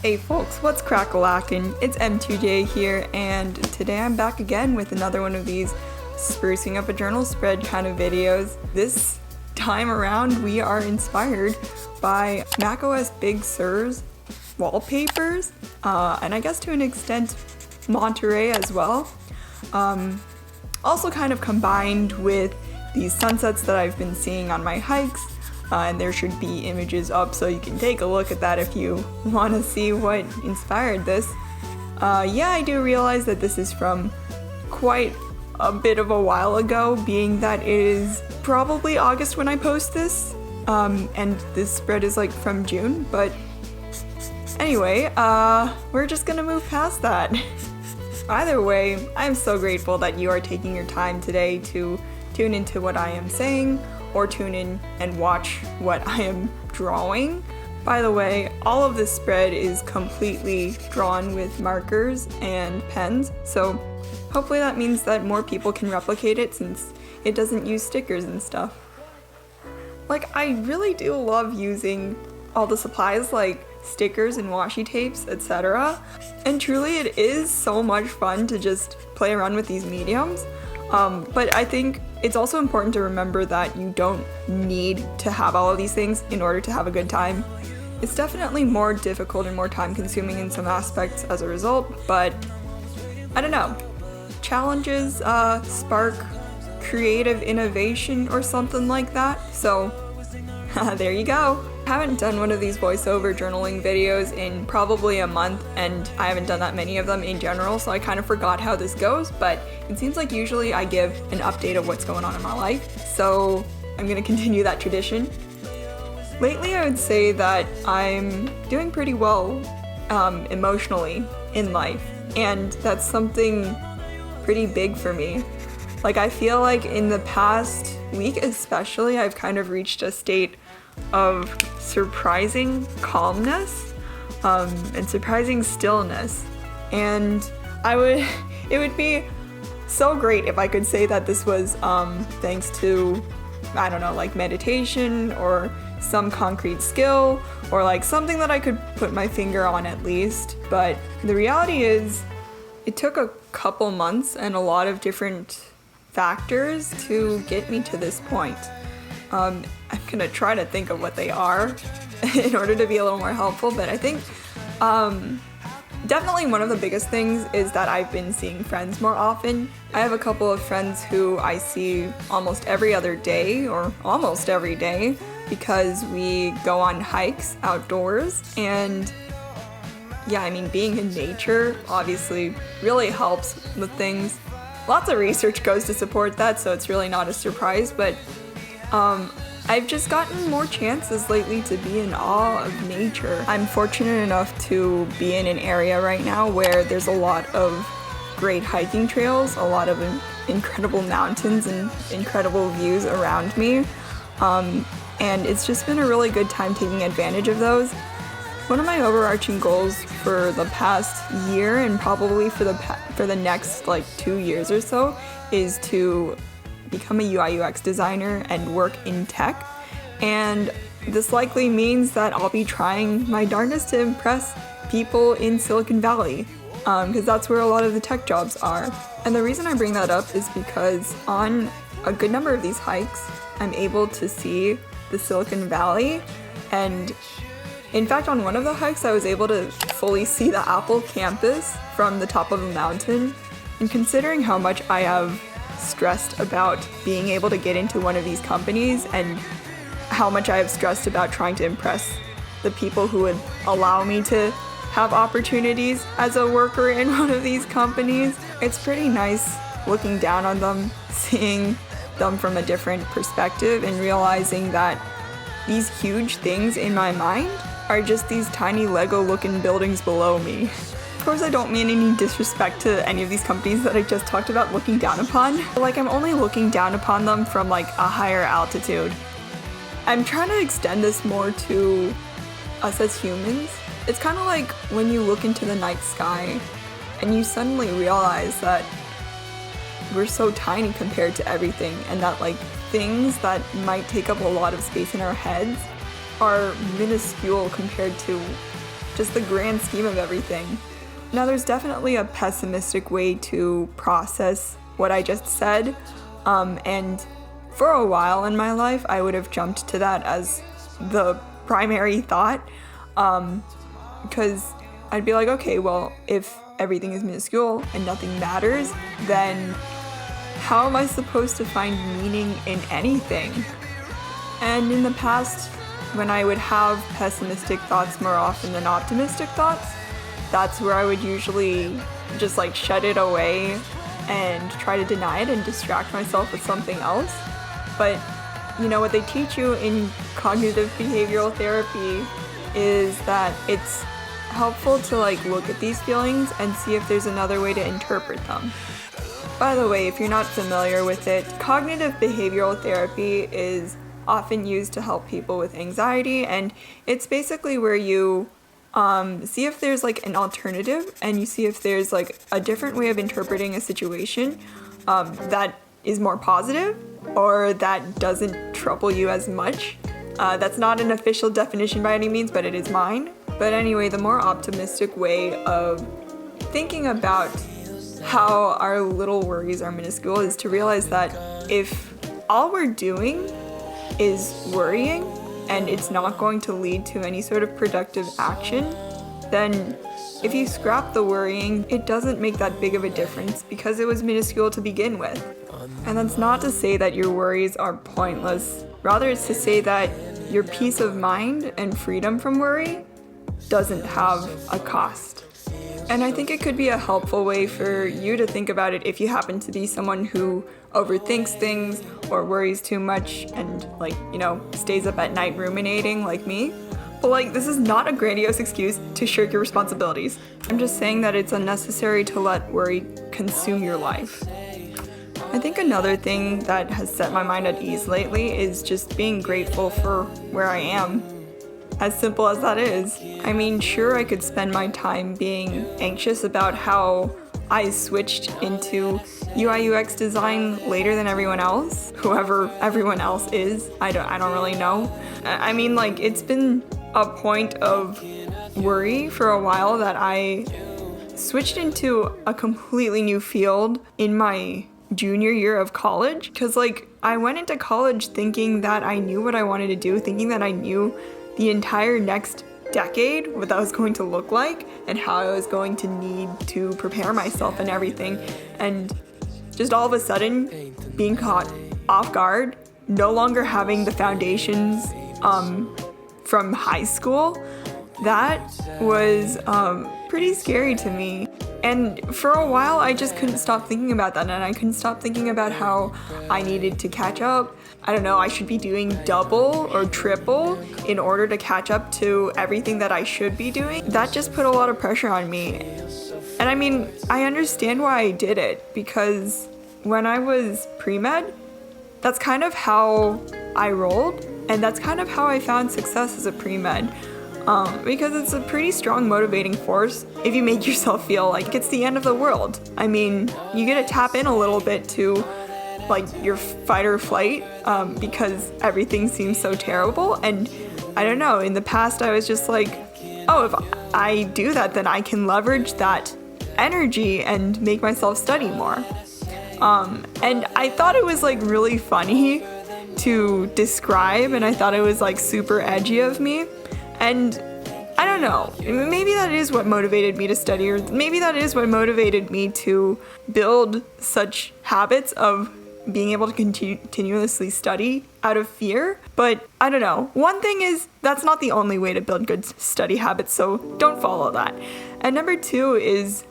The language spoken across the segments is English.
Hey folks, what's crack-a-lackin'? It's M2J here, and today I'm back again with another one of these sprucing up a journal spread kind of videos. This time around we are inspired by macOS Big Sur's wallpapers, and I guess to an extent Monterey as well. Also kind of combined with these sunsets that I've been seeing on my hikes. And there should be images up so you can take a look at that if you want to see what inspired this. Yeah, I do realize that this is from quite a bit of a while ago, being that it is probably August when I post this, and this spread is like from June, but anyway, we're just gonna move past that. Either way, I'm so grateful that you are taking your time today to tune into what I am saying, or tune in and watch what I am drawing. By the way, all of this spread is completely drawn with markers and pens, so hopefully that means that more people can replicate it since it doesn't use stickers and stuff. Like, I really do love using all the supplies like stickers and washi tapes, etc. And truly it is so much fun to just play around with these mediums. But I think it's also important to remember that you don't need to have all of these things in order to have a good time. It's definitely more difficult and more time consuming in some aspects as a result, but I don't know. Challenges spark creative innovation or something like that, so there you go. I haven't done one of these voiceover journaling videos in probably a month, and I haven't done that many of them in general, so I kind of forgot how this goes, but it seems like usually I give an update of what's going on in my life, so I'm gonna continue that tradition. Lately, I would say that I'm doing pretty well emotionally in life, and that's something pretty big for me. Like, I feel like in the past week especially, I've kind of reached a state of surprising calmness and surprising stillness, and it would be so great if I could say that this was thanks to, I don't know, like meditation or some concrete skill or like something that I could put my finger on at least, but the reality is it took a couple months and a lot of different factors to get me to this point. I'm gonna try to think of what they are in order to be a little more helpful, but I think definitely one of the biggest things is that I've been seeing friends more often. I have a couple of friends who I see almost every other day or almost every day because we go on hikes outdoors, and yeah, I mean, being in nature obviously really helps with things. Lots of research goes to support that, so it's really not a surprise, but I've just gotten more chances lately to be in awe of nature. I'm fortunate enough to be in an area right now where there's a lot of great hiking trails, a lot of incredible mountains and incredible views around me, and it's just been a really good time taking advantage of those. One of my overarching goals for the past year and probably for the next like 2 years or so is to become a UI UX designer and work in tech, and this likely means that I'll be trying my darndest to impress people in Silicon Valley, because that's where a lot of the tech jobs are. And the reason I bring that up is because on a good number of these hikes I'm able to see the Silicon Valley, and in fact on one of the hikes I was able to fully see the Apple campus from the top of a mountain. And considering how much I have stressed about being able to get into one of these companies and how much I have stressed about trying to impress the people who would allow me to have opportunities as a worker in one of these companies, it's pretty nice looking down on them, seeing them from a different perspective, and realizing that these huge things in my mind are just these tiny Lego looking buildings below me. Of course, I don't mean any disrespect to any of these companies that I just talked about looking down upon. Like, I'm only looking down upon them from like a higher altitude. I'm trying to extend this more to us as humans. It's kind of like when you look into the night sky and you suddenly realize that we're so tiny compared to everything, and that like things that might take up a lot of space in our heads are minuscule compared to just the grand scheme of everything. Now, there's definitely a pessimistic way to process what I just said, and for a while in my life, I would have jumped to that as the primary thought, because I'd be like, okay, well, if everything is minuscule and nothing matters, then how am I supposed to find meaning in anything? And in the past, when I would have pessimistic thoughts more often than optimistic thoughts, that's where I would usually just like shut it away and try to deny it and distract myself with something else. But you know, what they teach you in cognitive behavioral therapy is that it's helpful to like look at these feelings and see if there's another way to interpret them. By the way, if you're not familiar with it, cognitive behavioral therapy is often used to help people with anxiety, and it's basically where you see if there's like an alternative, and you see if there's like a different way of interpreting a situation that is more positive or that doesn't trouble you as much. That's not an official definition by any means, but it is mine. But anyway, the more optimistic way of thinking about how our little worries are minuscule is to realize that if all we're doing is worrying and it's not going to lead to any sort of productive action, then if you scrap the worrying, it doesn't make that big of a difference because it was minuscule to begin with. And that's not to say that your worries are pointless. Rather, it's to say that your peace of mind and freedom from worry doesn't have a cost. And I think it could be a helpful way for you to think about it if you happen to be someone who overthinks things or worries too much and stays up at night ruminating like me. But this is not a grandiose excuse to shirk your responsibilities. I'm just saying that it's unnecessary to let worry consume your life. I think another thing that has set my mind at ease lately is just being grateful for where I am. As simple as that is. I mean, sure, I could spend my time being anxious about how I switched into UI UX design later than everyone else, whoever everyone else is. I don't really know. I mean, it's been a point of worry for a while that I switched into a completely new field in my junior year of college, because I went into college thinking that I knew what I wanted to do, thinking that I knew the entire next decade, what that was going to look like, and how I was going to need to prepare myself and everything. And just all of a sudden, being caught off guard, no longer having the foundations from high school, that was pretty scary to me. And for a while, I just couldn't stop thinking about that, and I couldn't stop thinking about how I needed to catch up. I don't know, I should be doing double or triple in order to catch up to everything that I should be doing. That just put a lot of pressure on me. And I mean, I understand why I did it, because when I was pre-med, that's kind of how I rolled, and that's kind of how I found success as a pre-med. Because it's a pretty strong motivating force if you make yourself feel like it's the end of the world. I mean, you get to tap in a little bit to your fight or flight because everything seems so terrible. And I don't know, in the past I was just oh, if I do that, then I can leverage that energy and make myself study more. And I thought it was really funny to describe, and I thought it was super edgy of me. And I don't know, maybe that is what motivated me to study, or maybe that is what motivated me to build such habits of being able to continuously study out of fear. But I don't know. One thing is, that's not the only way to build good study habits, so don't follow that. And number two is,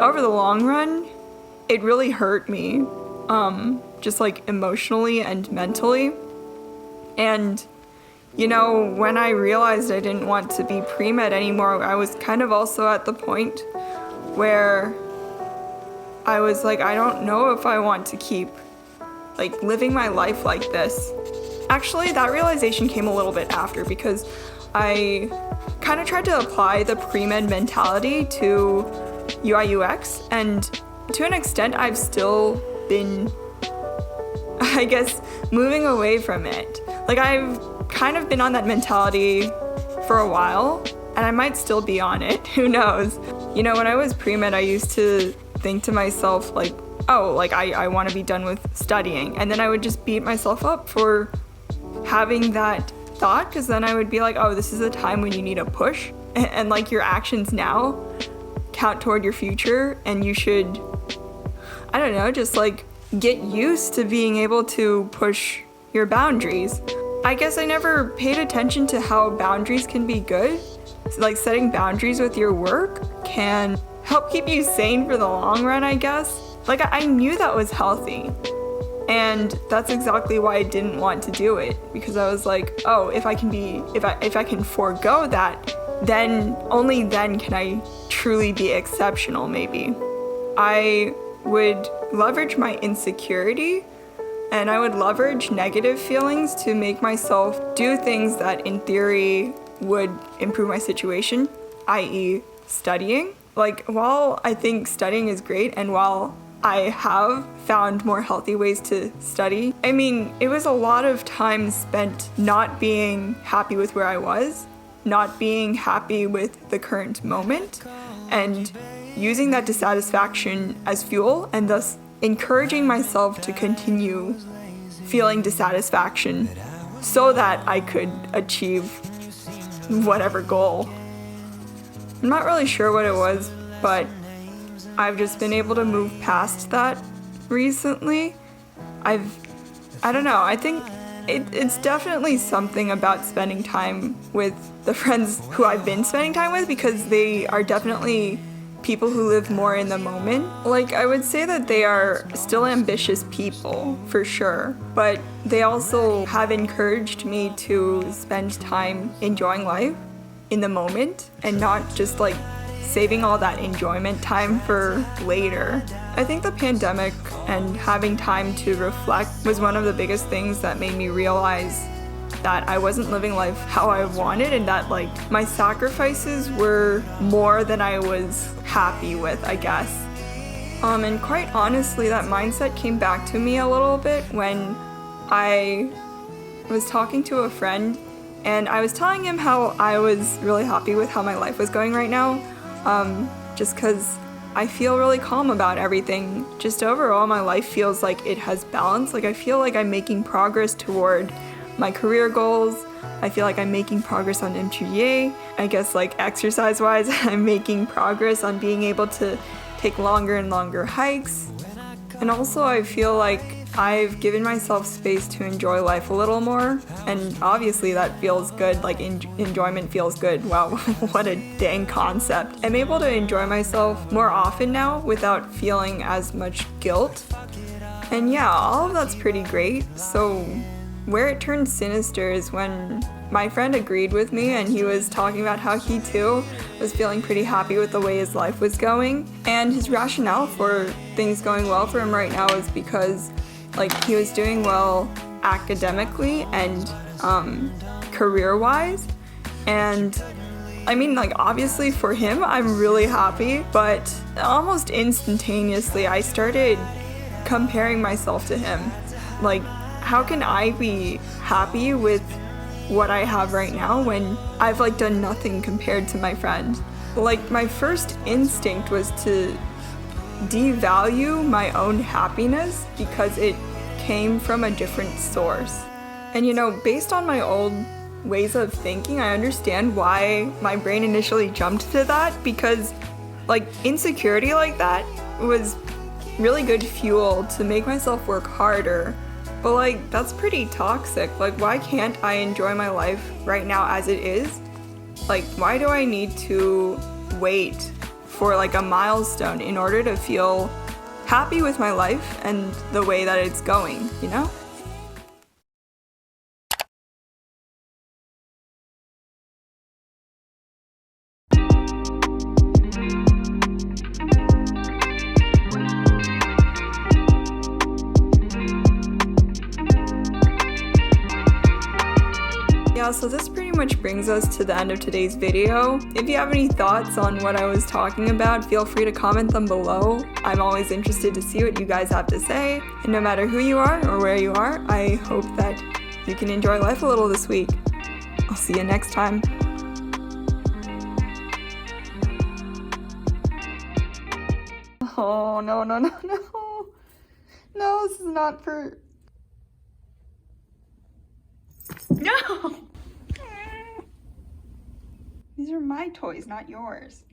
over the long run, it really hurt me, just emotionally and mentally. And when I realized I didn't want to be pre-med anymore, I was kind of also at the point where I was I don't know if I want to keep living my life like this. Actually, that realization came a little bit after, because I kind of tried to apply the pre-med mentality to UI UX, and to an extent I've still been, I guess, moving away from it. I've kind of been on that mentality for a while, and I might still be on it, who knows. You know, when I was pre-med, I used to think to myself like, oh, like I want to be done with studying, and then I would just beat myself up for having that thought, because then I would be like, oh, this is a time when you need a push, and like your actions now count toward your future, and you should, I don't know, just like get used to being able to push your boundaries. I guess I never paid attention to how boundaries can be good. Like setting boundaries with your work can help keep you sane for the long run, I guess. Like I knew that was healthy, and that's exactly why I didn't want to do it, because I was like, oh, if I can forego that, then only then can I truly be exceptional, maybe. I would leverage my insecurity, and I would leverage negative feelings to make myself do things that in theory would improve my situation, i.e. studying. Like, while I think studying is great, and while I have found more healthy ways to study, I mean, it was a lot of time spent not being happy with where I was, not being happy with the current moment, and using that dissatisfaction as fuel, and thus encouraging myself to continue feeling dissatisfaction so that I could achieve whatever goal. I'm not really sure what it was, but I've just been able to move past that recently. I don't know, I think it's definitely something about spending time with the friends who I've been spending time with, because they are definitely people who live more in the moment. Like, I would say that they are still ambitious people, for sure, but they also have encouraged me to spend time enjoying life in the moment and not just like saving all that enjoyment time for later. I think the pandemic and having time to reflect was one of the biggest things that made me realize that I wasn't living life how I wanted, and that like my sacrifices were more than I was happy with, I guess. And quite honestly, that mindset came back to me a little bit when I was talking to a friend, and I was telling him how I was really happy with how my life was going right now, just because I feel really calm about everything. Just overall, my life feels like it has balance. Like, I feel like I'm making progress toward my career goals. I feel like I'm making progress on MTGA. I guess like exercise-wise, I'm making progress on being able to take longer and longer hikes. And also I feel like I've given myself space to enjoy life a little more, and obviously that feels good. Like enjoyment feels good. Wow, what a dang concept. I'm able to enjoy myself more often now without feeling as much guilt. And yeah, all of that's pretty great. So where it turned sinister is when my friend agreed with me, and he was talking about how he too was feeling pretty happy with the way his life was going. And his rationale for things going well for him right now is because like he was doing well academically and career-wise. And I mean, like, obviously for him, I'm really happy, but almost instantaneously I started comparing myself to him. Like, how can I be happy with what I have right now when I've like done nothing compared to my friend? Like, my first instinct was to devalue my own happiness because it came from a different source. And you know, based on my old ways of thinking, I understand why my brain initially jumped to that, because like insecurity like that was really good fuel to make myself work harder. But like, that's pretty toxic. Like, why can't I enjoy my life right now as it is? Like, why do I need to wait for like a milestone in order to feel happy with my life and the way that it's going, you know? Yeah, so this pretty much brings us to the end of today's video. If you have any thoughts on what I was talking about, feel free to comment them below. I'm always interested to see what you guys have to say. And no matter who you are or where you are, I hope that you can enjoy life a little this week. I'll see you next time. Oh, no, no, no, no. No, this is not for... No! These are my toys, not yours.